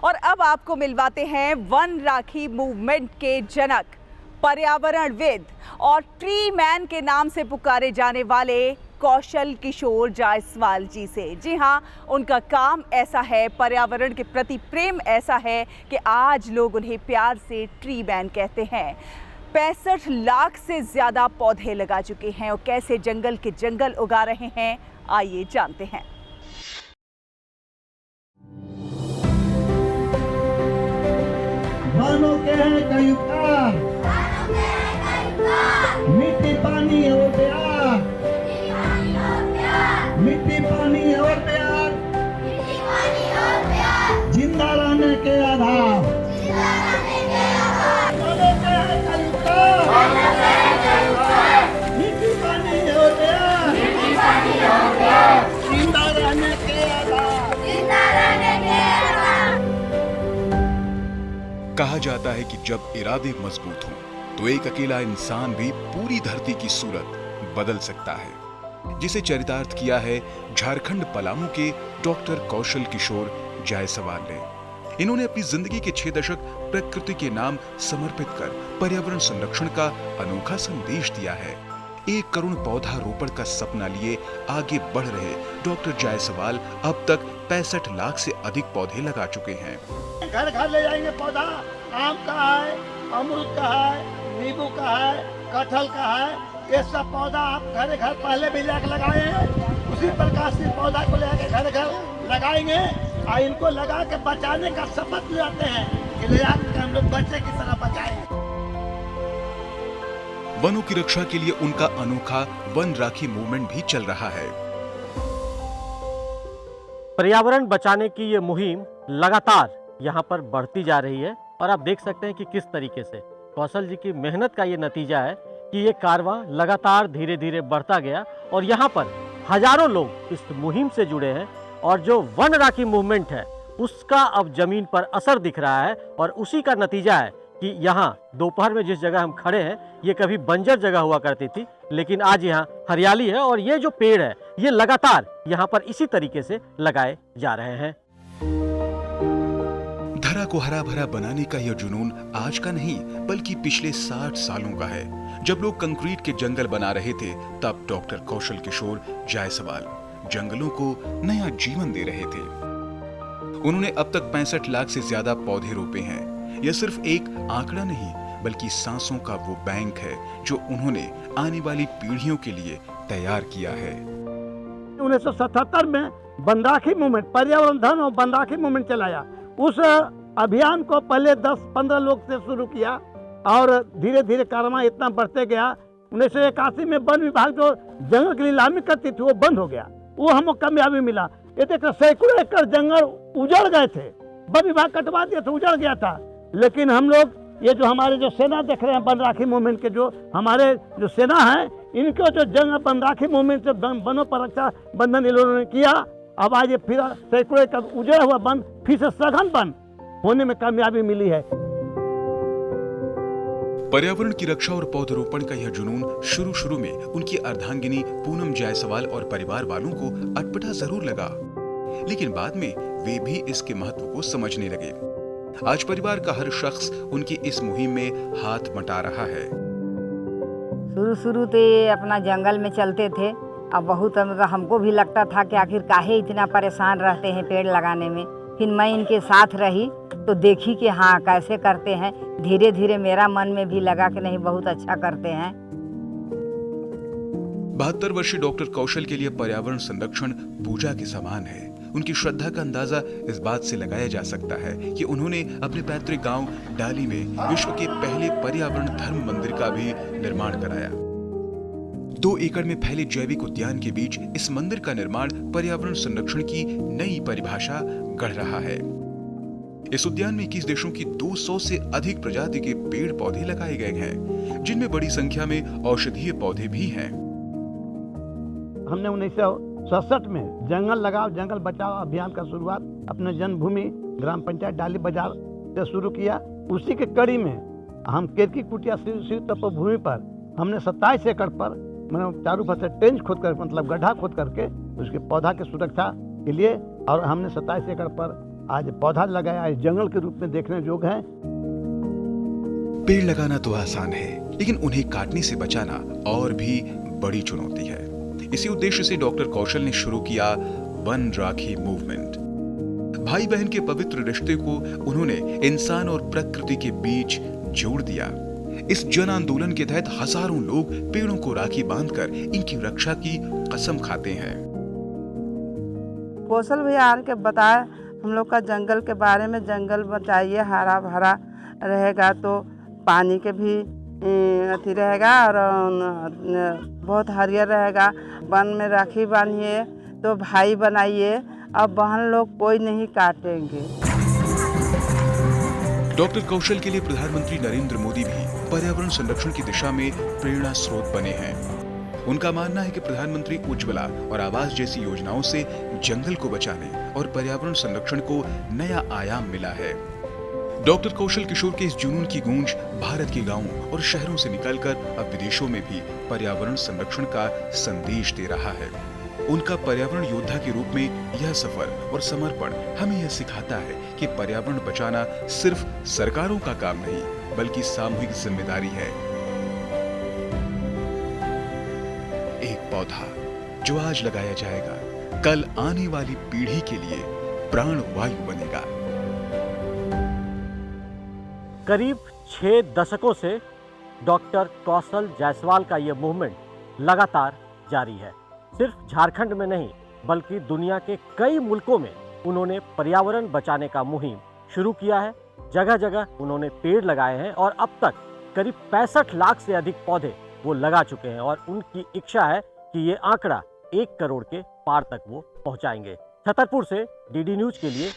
और अब आपको मिलवाते हैं वन राखी मूवमेंट के जनक, पर्यावरणविद और ट्री मैन के नाम से पुकारे जाने वाले कौशल किशोर जायसवाल जी से। जी हाँ, उनका काम ऐसा है, पर्यावरण के प्रति प्रेम ऐसा है कि आज लोग उन्हें प्यार से ट्री मैन कहते हैं। 65 लाख से ज़्यादा पौधे लगा चुके हैं और कैसे जंगल के जंगल उगा रहे हैं, आइए जानते हैं। वनों के हैं कयुकार, मिट्टी पानी और प्यार, मिट्टी पानी और प्यार, जिंदा रहने के आधार। वनों के हैं कयुकार, मिट्टी पानी और प्यार, जिंदा रहने के आधार। कहा जाता है कि जब इरादे मजबूत हों तो एक अकेला इंसान भी पूरी धरती की सूरत बदल सकता है, जिसे चरितार्थ किया है झारखंड पलामू के डॉक्टर कौशल किशोर जायसवाल ने। इन्होंने अपनी जिंदगी के 6 दशक प्रकृति के नाम समर्पित कर पर्यावरण संरक्षण का अनोखा संदेश दिया है। 1 करोड़ पौधा रोपण का सपना लिए आगे बढ़ रहे डॉक्टर जायसवाल अब तक 65 लाख से अधिक पौधे लगा चुके हैं। घर घर ले जाएंगे पौधा, आम का है, अमरूद का है, नींबू का है, कटहल का है। ये सब पौधा आप घर घर पहले भी जाकर लगाए हैं। उसी प्रकार से पौधा को लेकर घर घर लगाएंगे और इनको लगा के बचाने का शपथ लेते हैं कि ले जाकर हम लोग बच्चे की तरह बचाएंगे। वनों की रक्षा के लिए उनका अनोखा वन राखी मूवमेंट भी चल रहा है। पर्यावरण बचाने की ये मुहिम लगातार यहाँ पर बढ़ती जा रही है और आप देख सकते हैं कि किस तरीके से कौशल जी की मेहनत का ये नतीजा है कि ये कारवां लगातार धीरे धीरे बढ़ता गया और यहाँ पर हजारों लोग इस मुहिम से जुड़े हैं और जो वन राखी मूवमेंट है उसका अब जमीन पर असर दिख रहा है और उसी का नतीजा है कि यहाँ दोपहर में जिस जगह हम खड़े हैं ये कभी बंजर जगह हुआ करती थी, लेकिन आज यहाँ हरियाली है और ये जो पेड़ है ये लगातार यहाँ पर इसी तरीके से लगाए जा रहे हैं। धरा को हरा भरा बनाने का यह जुनून आज का नहीं बल्कि पिछले 60 सालों का है। जब लोग कंक्रीट के जंगल बना रहे थे तब डॉक्टर कौशल किशोर जायसवाल जंगलों को नया जीवन दे रहे थे। उन्होंने अब तक 65 लाख से ज्यादा पौधे रोपे हैं। यह सिर्फ एक आंकड़ा नहीं बल्कि सांसों का वो बैंक है जो उन्होंने आने वाली पीढ़ियों के लिए तैयार किया है। 1977 में वन राखी मूवमेंट, पर्यावरण धन और वन राखी मूवमेंट चलाया। उस अभियान को पहले 10-15 लोग से शुरू किया और धीरे धीरे कारवां इतना बढ़ते गया। 1981 में वन विभाग जो जंगल की नीलामी करती थी वो बंद हो गया, वो हमको कामयाबी मिला। ये देखो सैकड़ों एकड़ जंगल उजड़ गए थे, वन विभाग कटवा दिया था, उजड़ गया था। लेकिन हम लोग ये जो हमारे जो सेना देख रहे हैं वन राखी मूवमेंट के, जो हमारे जो सेना है इनको जो जंगल वन राखी मूवमेंट से वनों पर रक्षा बंधन इन्होंने किया। अब आज ये फिर सैकड़ों एकड़ उजड़ा हुआ वन फिर से सघन वन होने में कामयाबी मिली है। पर्यावरण की रक्षा और पौधरोपण का यह जुनून शुरू में उनकी अर्धांगिनी पूनम जायसवाल और परिवार वालों को अटपटा जरूर लगा, लेकिन बाद में वे भी इसके महत्व को समझने लगे। आज परिवार का हर शख्स उनकी इस मुहिम में हाथ बटा रहा है। शुरू तो ये अपना जंगल में चलते थे, अब बहुत मतलब हमको भी लगता था कि आखिर काहे इतना परेशान रहते हैं पेड़ लगाने में। फिर मैं इनके साथ रही तो देखी कि हाँ कैसे करते हैं। धीरे धीरे मेरा मन में भी लगा कि नहीं बहुत अच्छा करते हैं। 72 वर्षीय डॉक्टर कौशल के लिए पर्यावरण संरक्षण पूजा के समान है। उनकी श्रद्धा का अंदाजा इस बात से लगाया जा सकता है कि उन्होंने अपने पैतृक गांव डाली में विश्व के पहले पर्यावरण धर्म मंदिर का भी निर्माण कराया। 2 एकड़ में फैले जैविक उद्यान के बीच इस मंदिर का निर्माण पर्यावरण संरक्षण की नई परिभाषा गढ़ रहा है। इस उद्यान में 21 देशों की 200 से अधिक प्रजाति के पेड़ पौधे लगाए गए हैं, जिनमें बड़ी संख्या में औषधीय पौधे भी हैं। हमने 1967 में जंगल लगाओ जंगल बचाओ अभियान का शुरुआत अपने जन्मभूमि ग्राम पंचायत डाली बाजार से शुरू किया। उसी के कड़ी में हम केरकी कुटिया शिव तपोभूमि पर हमने 27 एकड़ पर चारों पास टेंच खोद कर मतलब गड्ढा खोद करके उसके पौधा की सुरक्षा के लिए, और हमने 27 एकड़ पर आज पौधा लगाया, इस जंगल के रूप में देखने योग्य है। पेड़ लगाना तो आसान है, लेकिन उन्हें काटने से बचाना और भी बड़ी चुनौती है। इसी उद्देश्य से डॉक्टर कौशल ने शुरू किया वन राखी मूवमेंट। भाई बहन के पवित्र रिश्ते को उन्होंने इंसान और प्रकृति के बीच जोड़ दिया। इस जन आंदोलन के तहत हजारों लोग पेड़ों को राखी बांधकर इनकी रक्षा की कसम खाते हैं। कौशल भैया आन के बताए हम लोग का जंगल के बारे में, जंगल बचाइए, हरा भरा रहेगा तो पानी के भी अथी रहेगा और बहुत हरियर रहेगा। वन में राखी बांधिए तो भाई बनाइए, अब बहन लोग कोई नहीं काटेंगे। डॉक्टर कौशल के लिए प्रधानमंत्री नरेंद्र मोदी भी पर्यावरण संरक्षण की दिशा में प्रेरणा स्रोत बने हैं। उनका मानना है कि प्रधानमंत्री उज्ज्वला और आवास जैसी योजनाओं से जंगल को बचाने और पर्यावरण संरक्षण को नया आयाम मिला है। डॉक्टर कौशल किशोर के इस जुनून की गूंज भारत के गांवों और शहरों से निकलकर अब विदेशों में भी पर्यावरण संरक्षण का संदेश दे रहा है। उनका पर्यावरण योद्धा के रूप में यह सफर और समर्पण हमें यह सिखाता है कि पर्यावरण बचाना सिर्फ सरकारों का काम नहीं, बल्कि सामूहिक जिम्मेदारी है। एक पौधा जो आज लगाया जाएगा, कल आने वाली पीढ़ी के लिए प्राणवायु बनेगा। करीब 6 दशकों से डॉक्टर कौशल जायसवाल का यह मूवमेंट लगातार जारी है। सिर्फ झारखंड में नहीं, बल्कि दुनिया के कई मुल्कों में उन्होंने पर्यावरण बचाने का मुहिम शुरू किया है। जगह जगह उन्होंने पेड़ लगाए हैं और अब तक करीब 65 लाख से अधिक पौधे वो लगा चुके हैं और उनकी इच्छा है कि ये आंकड़ा 1 करोड़ के पार तक वो पहुंचाएंगे। छतरपुर से डीडी न्यूज के लिए